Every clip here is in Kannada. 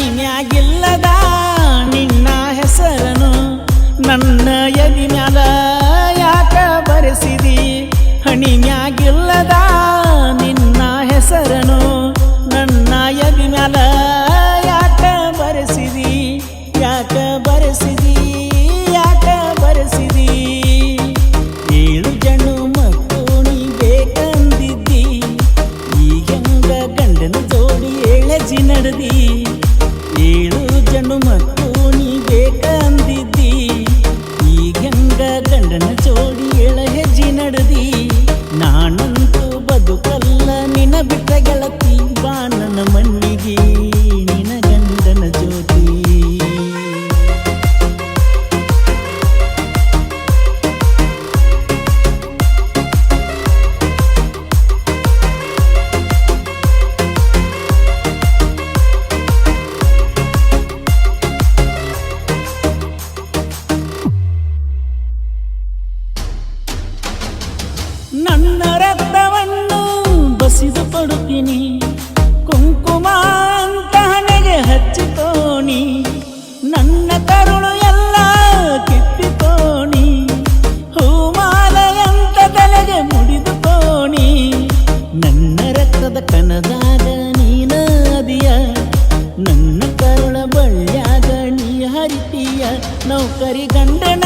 ಹಣಿಮ್ಯಾಗಿಲ್ಲದ ನಿನ್ನ ಹೆಸರನು ನನ್ನ ಎದಿ ಮ್ಯಾಲ ಯಾಕ ಬರೆಸಿದಿ ಹಣಿಮ್ಯಾಗಿಲ್ಲದ ನಿನ್ನ ಹೆಸರನು ನನ್ನ ಎದಿ ಮ್ಯಾಲ ಯಾಕ ಬರೆಸಿದಿ ಯಾಕ ಬರೆಸಿದಿ ಯಾಕ ಬರೆಸಿದಿ ಏಳು ಜನುಮಕ್ಕೂ ನೀ ಬೇಕಂದಿದ್ದಿ ಈಗೆಂಗ ಗಂಡನ ಜೋಡಿ ಏಳಜಿ ನಡೆದಿ ಏಳು ಜನುಮಕ್ಕೂ ನೀ ಬೇಕಂದಿದ್ದಿ ಈಗೆಂಗ ಗಂಡನ ಜೋಡಿ ಏಳ ಹೆಜ್ಜಿ ನಡೆದಿ ನಾನಂತೂ ಬದುಕಲ್ಲ ನಿನ ಬಿಟ್ಟ ಗೆಳತಿ ಬಾ ನನ್ನ ಮಣ್ಣಿಗೆ ನಿನ ಗಂಡನ ಜ್ಯೋತಿ ನನ್ನ ರಕ್ತವನ್ನು ಬಸಿದು ಕೊಡುತ್ತೀನಿ ಕುಂಕುಮ ಅಂತ ಹಣೆಗೆ ಹಚ್ಚಿಕೋಣಿ ನನ್ನ ಕರುಳು ಎಲ್ಲ ಕಿತ್ತಿಕೋಣಿ ಹೂಮಾಲೆಯಂತ ತಲೆಗೆ ಮುಡಿದುಕೋಣಿ ನನ್ನ ರಕ್ತದ ಕಣದಾಗ ನೀನ ಅದಿಯ ನನ್ನ ಕರುಳ ಬಳ್ಳ್ಯಾಗ ನೀ ಹರಿತೀಯ ನೌಕರಿ ಗಂಡನ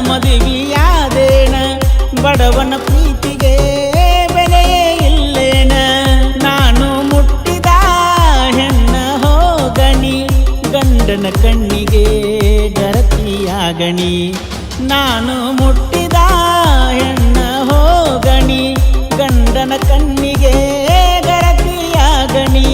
ಮದುವೆಯಾದೇನ ಬಡವನ ಪ್ರೀತಿಗೆ ಬೆಲೆಯೇ ಇಲ್ಲೇನ ನಾನು ಮುಟ್ಟಿದ ಹೆಣ್ಣ ಹೋಗಣಿ ಗಂಡನ ಕಣ್ಣಿಗೆ ಗರತಿಯಾಗಣಿ ನಾನು ಮುಟ್ಟಿದ ಹೆಣ್ಣ ಹೋಗಣಿ ಗಂಡನ ಕಣ್ಣಿಗೆ ಗರತಿಯಾಗಣಿ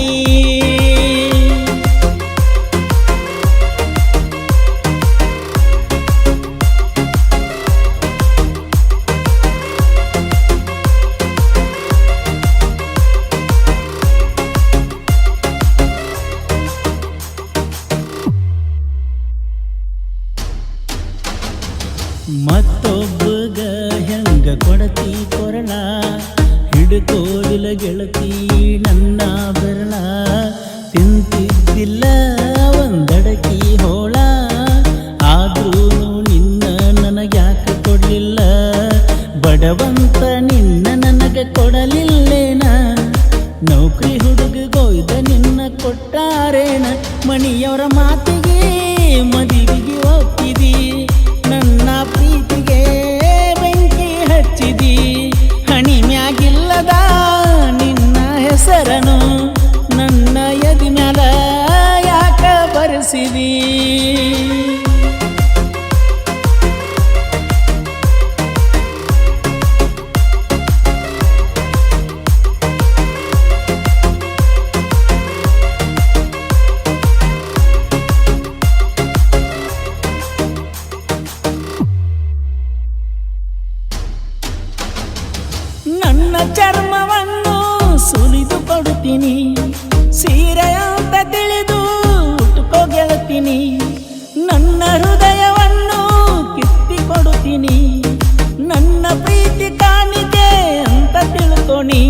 ಮತ್ತೊಬ್ಬಗ ಹೆಂಗ ಕೊಡತಿ ಕೊರಳ ಹಿಡ್ಕೋದಿಲ್ಲ ಗೆಳತಿ ನನ್ನ ಬೆರಳ ತಿಂತಿದ್ದಿಲ್ಲ ಒಂದಡಕಿ ಹೋಳ ಆದ್ರೂ ನಿನ್ನ ನನಗ್ಯಾಕ ಕೊಡ್ಲಿಲ್ಲ ಬಡವಂತ ನಿನ್ನ ನನಗೆ ಕೊಡಲಿಲ್ಲೇನ ನೌಕರಿ ಹುಡುಗಗೊಯ್ದ ನಿನ್ನ ಕೊಟ್ಟಾರೇನ ಮಣಿಯವರ ಮಾತಿಗೆ ಮದುವೆಗೆ ಒಪ್ಪಿದಿ ನನ್ನ ಪ್ರೀತಿಗೆ ಬೆಂಕಿ ಹಚ್ಚಿದಿ ಹಣಿಮ್ಯಾಗಿಲ್ಲದ ನಿನ್ನ ಹೆಸರನು ನನ್ನ ಎದಿ ಮ್ಯಾಲ ಯಾಕ ಬರೆಸಿದಿ ನನ್ನ ಚರ್ಮವನ್ನು ಸುಲಿದು ಕೊಡುತ್ತೀನಿ ಸೀರೆ ಅಂತ ತಿಳಿದು ಉಟ್ಕೋ ಗೆಳತೀನಿ ನನ್ನ ಹೃದಯವನ್ನು ಕಿತ್ತಿ ಕೊಡುತ್ತೀನಿ ನನ್ನ ಪ್ರೀತಿ ಕಾಣಿಕೆ ಅಂತ ತಿಳ್ಕೊಣಿ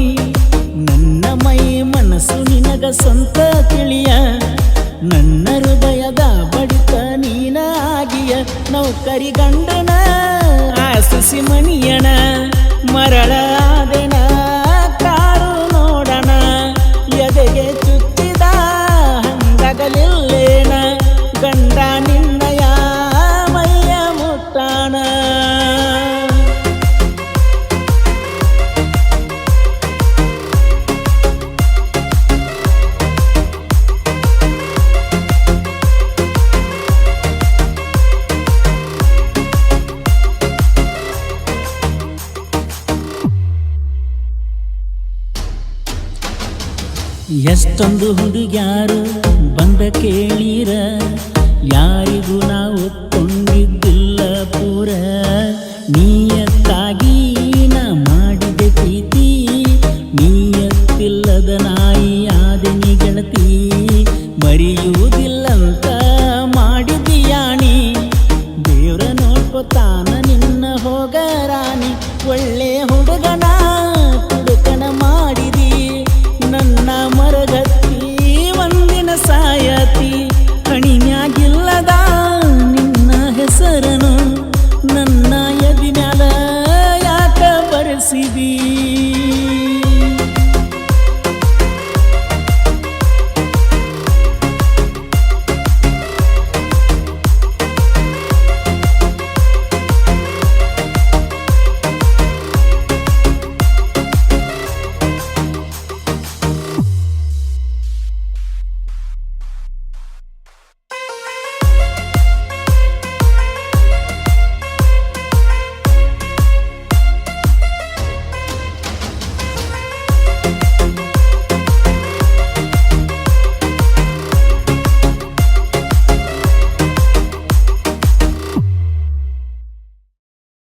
ನನ್ನ ಮೈ ಮನಸ್ಸು ನಿನಗ ಸ್ವಂತ ತಿಳಿಯ ನನ್ನ ಹೃದಯದ ಬಡಿತ ನೀನಾಗಿಯ ನೌಕರಿ ಗಂಡನ ಆಸಸಿ ಮಣಿಯಣ ಮರಳಾದೆನ ಕಾರು ನೋಡಣ ಎದೆಗೆ ಚುಚ್ಚಿದ ಹಂಗಗಲಿಲ್ಲೇನ ಗಂಡ ನಿನ್ನಯ ಮೈಯ ಮುಟ್ಟಾಣ ಎಷ್ಟೊಂದು ಹುಡುಗ್ಯಾರು ಬಂದ ಕೇಳಿರ ಯಾರಿಗೂ ನಾವು ಒಪ್ಕೊಂಡಿದ್ದಿಲ್ಲ ಪೂರ ನೀಯತ್ತಾಗಿ ನಾ ಮಾಡಿದೆ ಪ್ರೀತಿ ನೀಯತ್ತಿಲ್ಲದ ನಾಯಿ ಆದೆನಿ ಗೆಳತಿ ಮರೆಯುವುದಿಲ್ಲಂತ ಮಾಡಿದೀಯಾಣಿ ದೇವ್ರ ನೋಡ್ಕೊತಾನ ನಿನ್ನ ಹೋಗರಾಣಿ ಒಳ್ಳೆ ಹುಡುಗನ